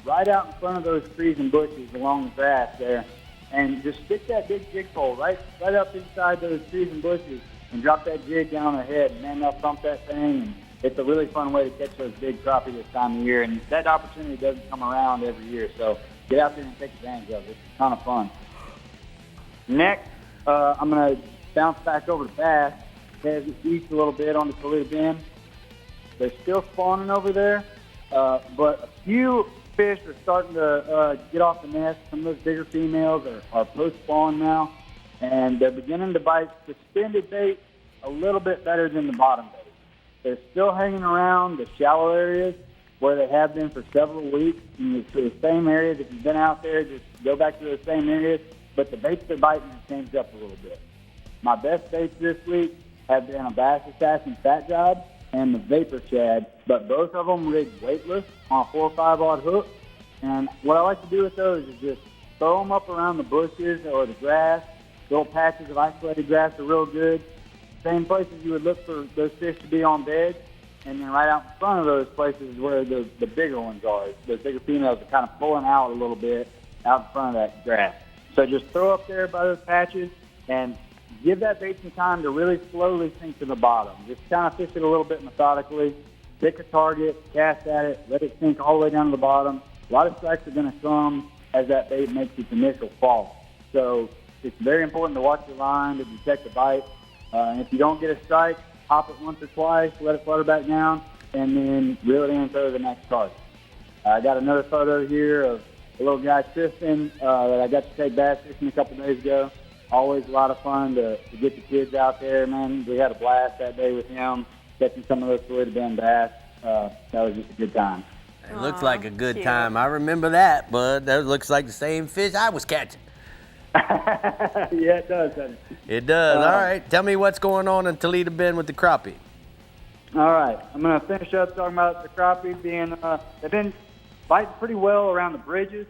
right out in front of those trees and bushes along the grass there, and just stick that big jig pole right up inside those trees and bushes and drop that jig down ahead, and then they'll thump that thing. And it's a really fun way to catch those big crappie this time of year, and that opportunity doesn't come around every year, so get out there and take advantage of it. It's a ton of fun. Next, I'm going to bounce back over to bass, head east a little bit on the Toledo Bend. They're still spawning over there, but a few fish are starting to get off the nest. Some of those bigger females are post-spawn now, and they're beginning to bite suspended bait a little bit better than the bottom bait. They're still hanging around the shallow areas where they have been for several weeks. And to the same areas, if you've been out there, just go back to those same areas. But the baits they're biting have changed up a little bit. My best baits this week have been a Bass Assassin Fat Job and the Vapor Shad, but both of them rigged weightless on a 4 or 5 hook. And what I like to do with those is just throw them up around the bushes or the grass. Little patches of isolated grass are real good. Same places you would look for those fish to be on beds, and then right out in front of those places is where the bigger ones are. The bigger females are kind of pulling out a little bit out in front of that grass. So just throw up there by those patches and give that bait some time to really slowly sink to the bottom. Just kind of fish it a little bit methodically. Pick a target, cast at it, let it sink all the way down to the bottom. A lot of strikes are going to come as that bait makes its initial fall. So it's very important to watch your line to detect the bite. And if you don't get a strike, hop it once or twice, let it flutter back down, and then reel it in and throw the next target. I got another photo here of a little guy, Tristan, that I got to take bass fishing a couple days ago. Always a lot of fun to get the kids out there, man. We had a blast that day with him, catching some of those Toledo Bend bass. That was just a good time. It looks like a good time. I remember that, bud. That looks like the same fish I was catching. Yeah, it does, doesn't it? It does. All right. Tell me what's going on in Toledo Bend with the crappie. All right. I'm going to finish up talking about the crappie being, they've been biting pretty well around the bridges,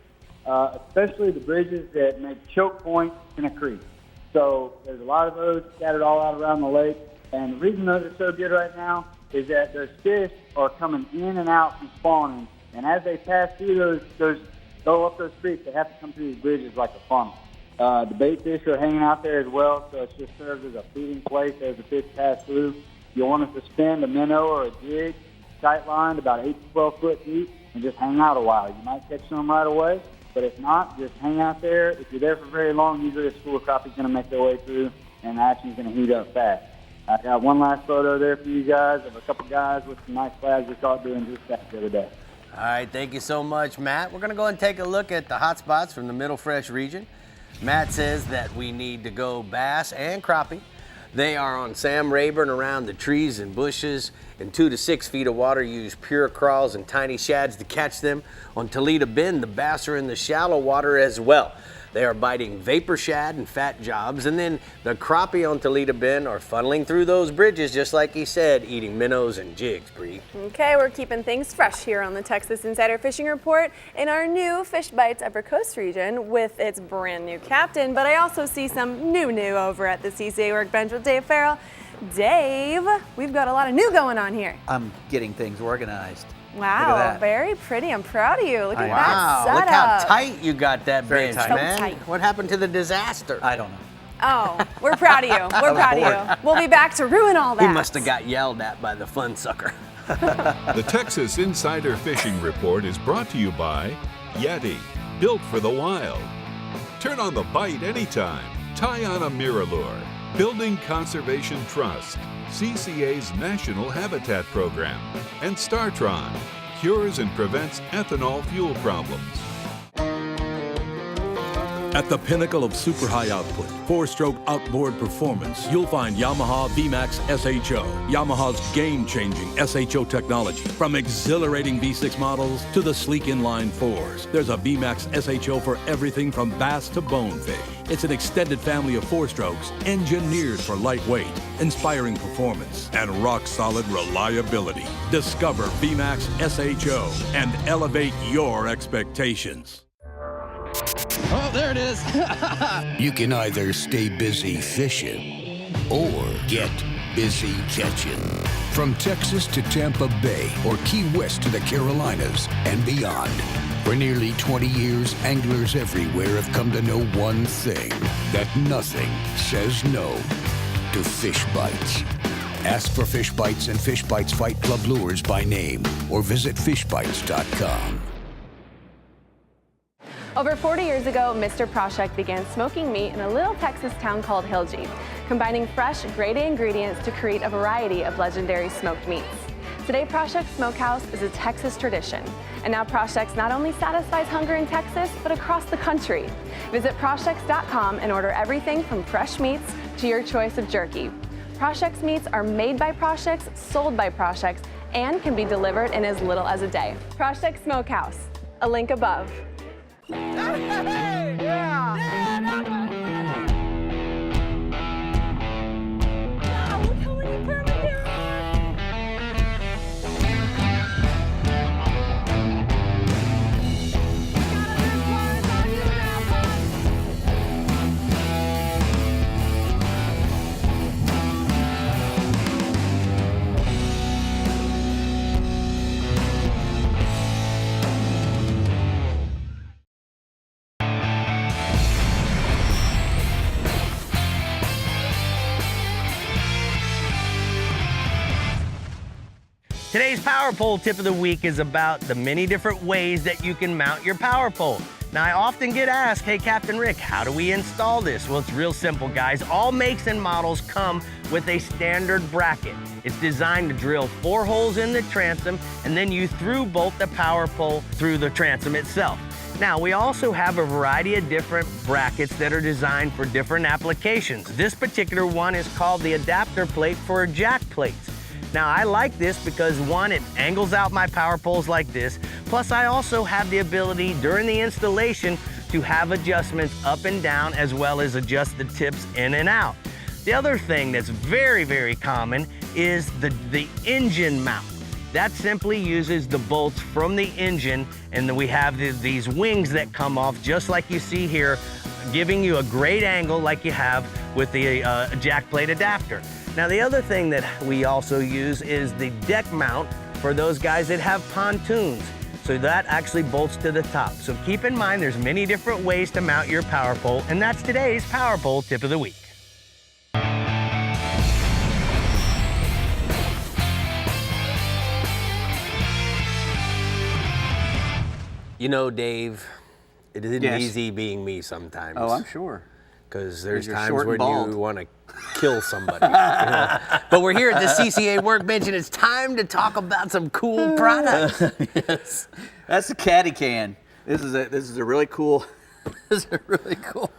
especially the bridges that make choke points in a creek. So there's a lot of those scattered all out around the lake. And the reason those are so good right now is that those fish are coming in and out from spawning. And as they pass through go up those creeks, they have to come through these bridges like a funnel. The bait fish are hanging out there as well, so it just serves as a feeding place as the fish pass through. You'll want to suspend a minnow or a jig, tight lined, about 8 to 12 foot deep, and just hang out a while. You might catch some right away, but if not, just hang out there. If you're there for very long, usually a school of crappie is going to make their way through, and the action's going to heat up fast. I got one last photo there for you guys of a couple guys with some nice flags we caught doing just that the other day. All right, thank you so much, Matt. We're going to go and take a look at the hot spots from the Middle Fresh region. Matt says that we need to go bass and crappie. They are on Sam Rayburn around the trees and bushes. In 2 to 6 feet of water, use pure crawls and tiny shads to catch them. On Toledo Bend, the bass are in the shallow water as well. They are biting vapor shad and fat jobs, and then the crappie on Toledo Bend are funneling through those bridges, just like he said, eating minnows and jigs, Brie. Okay, we're keeping things fresh here on the Texas Insider Fishing Report in our new Fish Bites Upper Coast region with its brand new captain, but I also see some new over at the CCA Workbench with Dave Ferrell. Dave, we've got a lot of new going on here. I'm getting things organized. Wow, very pretty. I'm proud of you. Look at that Wow, setup. look how tight you got that Very bench, tight. man. So tight. What happened to the disaster? I don't know. Oh, we're proud of you. We're proud of you. We'll be back to ruin all that. He must have got yelled at by the fun sucker. The Texas Insider Fishing Report is brought to you by Yeti, built for the wild. Turn on the bite anytime. Tie on a MirrOlure. Building Conservation Trust. CCA's National Habitat Program. And StarTron, cures and prevents ethanol fuel problems. At the pinnacle of super high output, 4-stroke outboard performance, you'll find Yamaha VMAX SHO. Yamaha's game-changing SHO technology. From exhilarating V6 models to the sleek inline 4s, there's a VMAX SHO for everything from bass to bonefish. It's an extended family of 4-strokes engineered for lightweight, inspiring performance, and rock-solid reliability. Discover VMAX SHO and elevate your expectations. Oh, there it is. You can either stay busy fishing or get busy catching. From Texas to Tampa Bay or Key West to the Carolinas and beyond. For nearly 20 years, anglers everywhere have come to know one thing, that nothing says no to fish bites. Ask for Fish Bites and Fish Bites Fight Club lures by name or visit fishbites.com. Over 40 years ago, Mr. Proshek began smoking meat in a little Texas town called Hilgi, combining fresh, grade A ingredients to create a variety of legendary smoked meats. Today, Proshek's Smokehouse is a Texas tradition, and now Proshek's not only satisfies hunger in Texas, but across the country. Visit Prosheks.com and order everything from fresh meats to your choice of jerky. Proshek's meats are made by Prosheks, sold by Prosheks, and can be delivered in as little as a day. Proshek Smokehouse, a link above. Today's power pole tip of the week is about the many different ways that you can mount your power pole. Now, I often get asked, hey, Captain Rick, how do we install this? Well, it's real simple, guys. All makes and models come with a standard bracket. It's designed to drill 4 holes in the transom, and then you through bolt the power pole through the transom itself. Now, we also have a variety of different brackets that are designed for different applications. This particular one is called the adapter plate for jack plates. Now, I like this because, one, it angles out my power poles like this. Plus, I also have the ability during the installation to have adjustments up and down, as well as adjust the tips in and out. The other thing that's very, very common is the engine mount. That simply uses the bolts from the engine, and then we have these wings that come off just like you see here, giving you a great angle like you have with the jack plate adapter. Now, the other thing that we also use is the deck mount for those guys that have pontoons. So that actually bolts to the top. So keep in mind there's many different ways to mount your power pole, and that's today's power pole tip of the week. You know, Dave, it isn't easy being me sometimes. Oh, I'm sure. Because there's you're times short when and bald. you want to kill somebody. You know? But we're here at the CCA Workbench, and it's time to talk about some cool products. Yes, that's the caddy can. This is a really cool. This is a really cool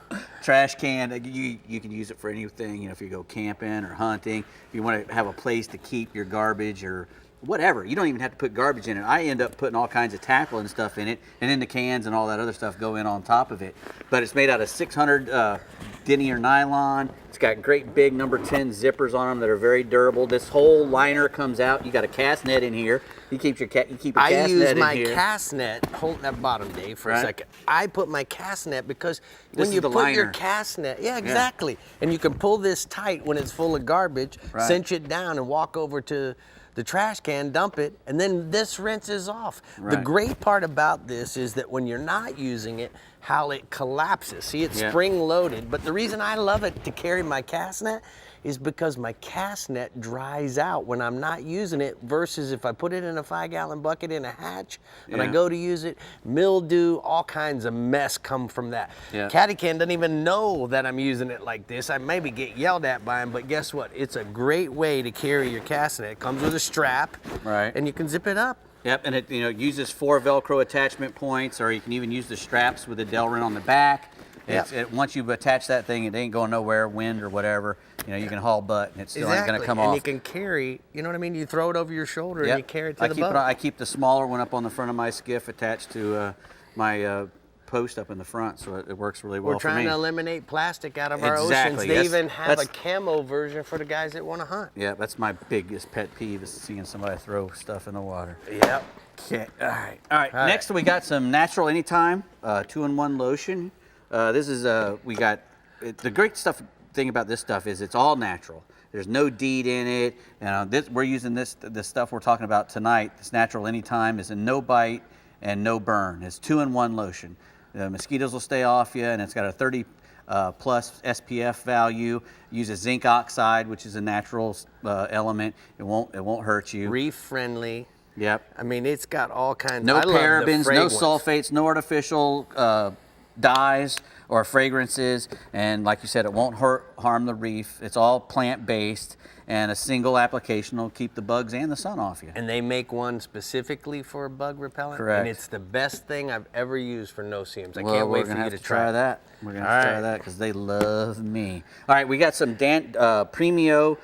trash can. You can use it for anything. You know, if you go camping or hunting, if you want to have a place to keep your garbage or whatever. You don't even have to put garbage in it. I end up putting all kinds of tackle and stuff in it, and then the cans and all that other stuff go in on top of it. But it's made out of 600 denier nylon. It's got great big number 10 zippers on them that are very durable. This whole liner comes out. You got a cast net in here. You keep a cast net in here. I use my cast net. Hold that bottom, Dave, for a second. I put my cast net because when you put your cast net, exactly. And you can pull this tight when it's full of garbage, cinch it down, and walk over to the trash can, dump it, and then this rinses off. The great part about this is that when you're not using it, how it collapses. See, it's spring loaded, but the reason I love it to carry my cast net is because my cast net dries out when I'm not using it versus if I put it in a 5-gallon bucket in a hatch and I go to use it, mildew, all kinds of mess come from that. Caddy can doesn't even know that I'm using it like this. I maybe get yelled at by him, but guess what? It's a great way to carry your cast net. It comes with a strap, and you can zip it up. Yep, and it uses 4 Velcro attachment points, or you can even use the straps with the Delrin on the back. Once you've attached that thing, it ain't going nowhere, wind or whatever. You can haul butt, and it's still ain't going to come off. And you can carry, you know what I mean? You throw it over your shoulder and you carry it to the boat. I keep the smaller one up on the front of my skiff attached to my post up in the front, so it works really well for me. We're trying to eliminate plastic out of our oceans. They even have a camo version for the guys that want to hunt. Yeah, that's my biggest pet peeve is seeing somebody throw stuff in the water. Yep. Okay. All right. Next, we got some Natural Anytime 2-in-1 lotion. This is we got the great thing about this stuff is it's all natural. There's no DEET in it. We're using the stuff we're talking about tonight. This Natural Anytime is a no bite and no burn. It's 2-in-1 lotion. The mosquitoes will stay off you, and it's got a 30 plus SPF value. Uses zinc oxide, which is a natural element. It won't hurt you. Reef friendly. Yep. I mean, it's got all kinds. No parabens, no sulfates, no artificial dyes or fragrances, and like you said, it won't harm the reef. It's all plant-based, and a single application will keep the bugs and the sun off you. And they make one specifically for bug repellent. Correct. And it's the best thing I've ever used for no-seams. I can't wait for you to try that. We're gonna have to try that because they love me. All right, we got some Premio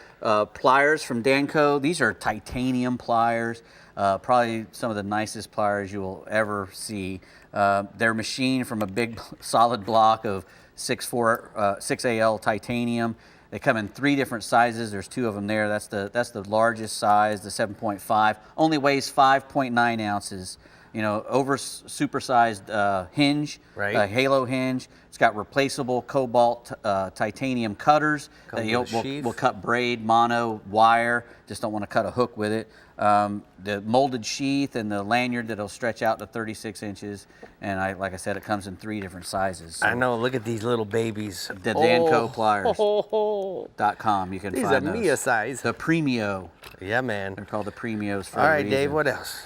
pliers from Danco. These are titanium pliers. Probably some of the nicest pliers you will ever see. They're machined from a big solid block of 6AL titanium. They come in 3 different sizes. There's 2 of them there. That's the largest size, the 7.5. Only weighs 5.9 ounces. Supersized hinge, a halo hinge. It's got replaceable cobalt titanium cutters that will cut braid, mono, wire. Just don't want to cut a hook with it. The molded sheath and the lanyard that'll stretch out to 36 inches. And like I said, it comes in 3 different sizes. So I know. Look at these little babies. The DancoPliers.com. You can find those. These are Mia size. The Premio Yeah, man. They're called the Premios for All a right, Dave, reason. what else?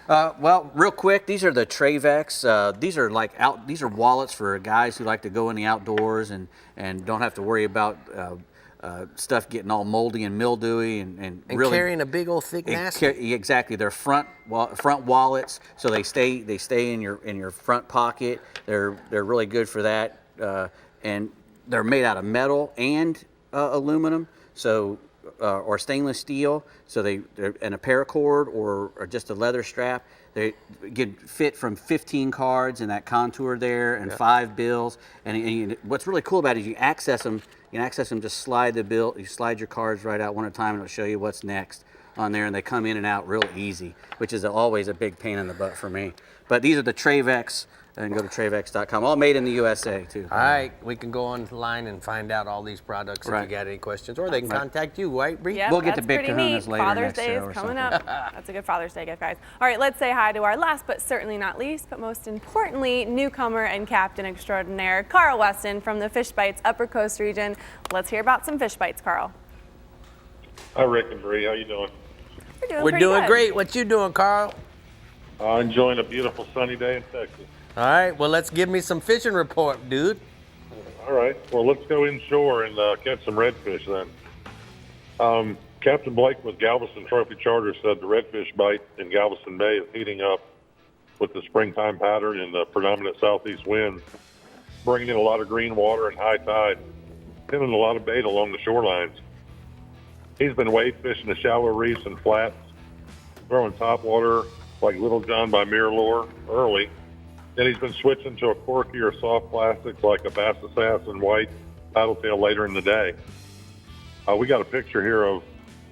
Well, real quick, these are the Travex. These are like these are wallets for guys who like to go in the outdoors and don't have to worry about stuff getting all moldy and mildewy and really carrying a big old thick nasty. Exactly, they're front wallets, so they stay in your front pocket. They're really good for that, and they're made out of metal and aluminum. So. Or stainless steel, so they're in a paracord or just a leather strap. They get fit from 15 cards in that contour there and 5 bills. And what's really cool about it is you access them. Just slide the bill. You slide your cards right out one at a time, and it'll show you what's next on there. And they come in and out real easy, which is always a big pain in the butt for me. But these are the Travex. And go to Travex.com. All made in the USA, too. All right. We can go online and find out all these products if you got any questions. Or they can contact you, right, Brie? Yep, we'll get to that's Big pretty Kahunas neat. later Father's next Day show is or coming something. up. That's a good Father's Day gift, guys. All right, let's say hi to our last but certainly not least, but most importantly, newcomer and captain extraordinaire, Carl Weston from the Fish Bites Upper Coast region. Let's hear about some fish bites, Carl. Hi, Rick and Brie. How you doing? We're doing great. What you doing, Carl? Enjoying a beautiful sunny day in Texas. All right, well, let's give me some fishing report, dude. All right, well, let's go inshore and catch some redfish then. Captain Blake with Galveston Trophy Charter said the redfish bite in Galveston Bay is heating up with the springtime pattern and the predominant southeast winds, bringing in a lot of green water and high tide, pinning a lot of bait along the shorelines. He's been wade fishing the shallow reefs and flats, throwing topwater like Little John by Mirror early. Then he's been switching to a corky or soft plastics like a Bass Assassin white paddletail later in the day. We got a picture here of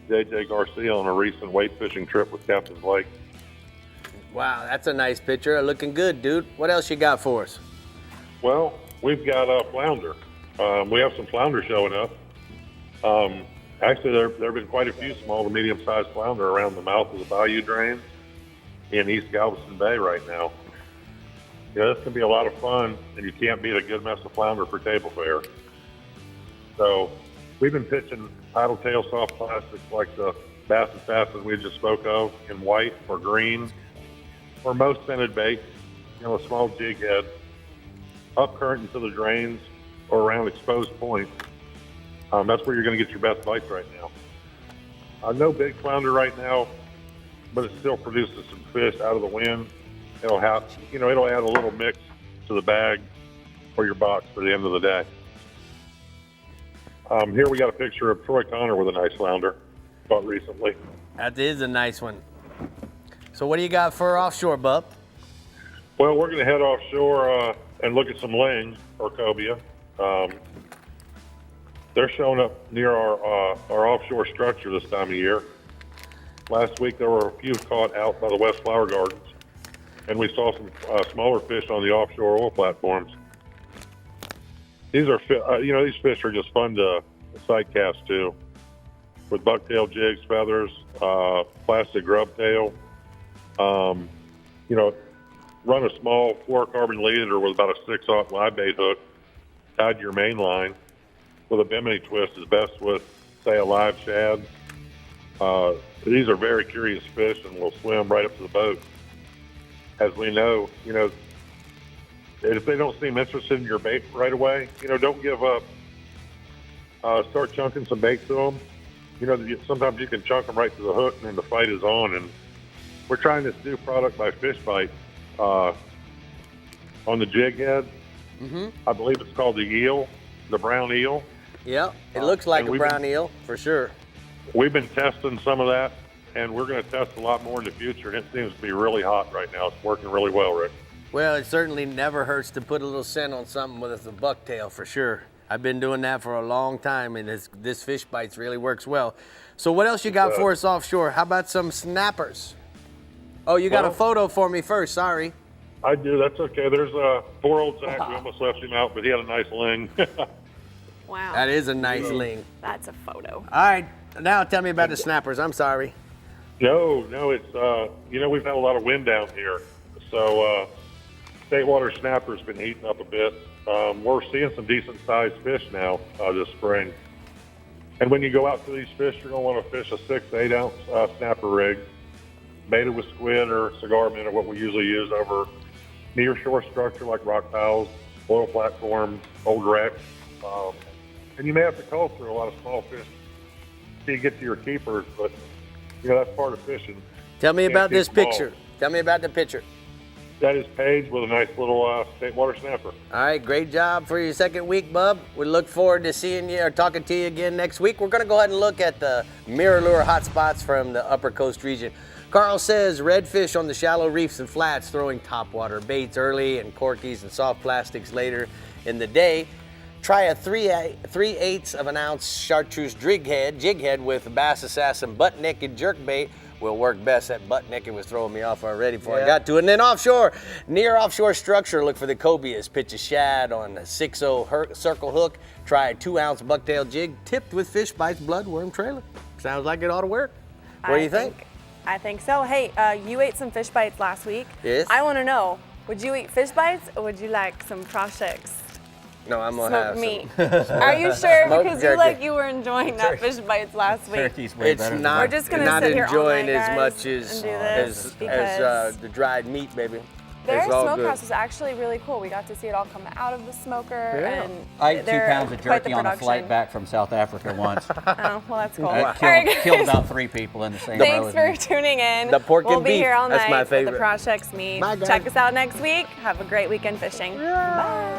J.J. Garcia on a recent wade fishing trip with Captain Blake. Wow, that's a nice picture. Looking good, dude. What else you got for us? Well, we've got flounder. We have some flounder showing up. Actually, there have been quite a few small to medium-sized flounder around the mouth of the bayou drains in East Galveston Bay right now. Yeah, this can be a lot of fun, and you can't beat a good mess of flounder for table fare. So we've been pitching paddle-tail soft plastics like the Bass Assassin we just spoke of in white or green, or most scented baits, a small jig head, up current into the drains or around exposed points. That's where you're going to get your best bites right now. No big flounder right now, but it still produces some fish out of the wind. It'll have, it'll add a little mix to the bag or your box for the end of the day. Here we got a picture of Troy Connor with a nice flounder, caught recently. That is a nice one. So what do you got for offshore, bub? Well, we're going to head offshore and look at some ling or cobia. They're showing up near our offshore structure this time of year. Last week there were a few caught out by the West Flower Gardens, and we saw some smaller fish on the offshore oil platforms. These are, these fish are just fun to sight cast too, with bucktail jigs, feathers, plastic grub tail. Run a small fluorocarbon leader with about a 6/0 live bait hook tied to your main line with a bimini twist is best with, say, a live shad. These are very curious fish and will swim right up to the boat. As we know, if they don't seem interested in your bait right away, don't give up. Start chunking some bait to them. Sometimes you can chunk them right to the hook and then the fight is on. And we're trying this new product by Fish Bite on the jig head. Mm-hmm. I believe it's called the eel, the brown eel. Yeah, it looks like a brown eel for sure. We've been testing some of that, and we're going to test a lot more in the future, and it seems to be really hot right now. It's working really well, Rick. Well, it certainly never hurts to put a little scent on something with a bucktail for sure. I've been doing that for a long time, and this Fish Bites really works well. So what else you got for us offshore? How about some snappers? Oh, you got a photo for me first, sorry. I do, that's okay. There's poor old Zach. We almost left him out, but he had a nice ling. Wow. That is a nice ling. That's a photo. All right, now tell me about the snappers. I'm sorry. No, it's, we've had a lot of wind down here. So state water snapper's been heating up a bit. We're seeing some decent sized fish now this spring. And when you go out to these fish, you're going to want to fish a 6 to 8 ounce snapper rig, baited with squid or cigar minnow, what we usually use over near shore structure like rock piles, oil platforms, old wrecks. And you may have to cull through a lot of small fish till you get to your keepers, but that's part of fishing. Tell me Can't about keep this them all. picture. Tell me about the picture. That is Paige with a nice little state water snapper. All right, great job for your second week, bub. We look forward to seeing you or talking to you again next week. We're going to go ahead and look at the mirror lure hotspots from the Upper Coast region. Carl says redfish on the shallow reefs and flats, throwing topwater baits early and corkies and soft plastics later in the day. Try a 3/8 of an ounce chartreuse jig head with Bass Assassin butt naked jerkbait. Will work best. That butt naked was throwing me off already before I got to it. And then offshore, near offshore structure, look for the cobias. Pitch a shad on a 6/0 circle hook. Try a 2 ounce bucktail jig tipped with fish bites bloodworm trailer. Sounds like it ought to work. What do you think? I think so. Hey, you ate some fish bites last week. Yes. I want to know, would you eat fish bites or would you like some projects? No, I'm gonna Smoked have meat. some. Are you sure? Smoked Because turkey. you were enjoying that fish bites last week. Turkey's way It's better than not, We're just gonna not sit here all enjoying night, as guys, much and do this because the dried meat, baby. Their It's all smokehouse good. is actually really cool. We got to see it all come out of the smoker. Yeah. And I ate 2 they're pounds of quite the jerky on a production. flight back from South Africa once. Oh, well, that's cool. I All right, guys. killed about 3 people in the same row Thanks with for me. tuning in. The pork we'll and be beef. here all That's night my with the favorite. Projects meet. Bye, guys. Check us out next week. Have a great weekend fishing. Bye.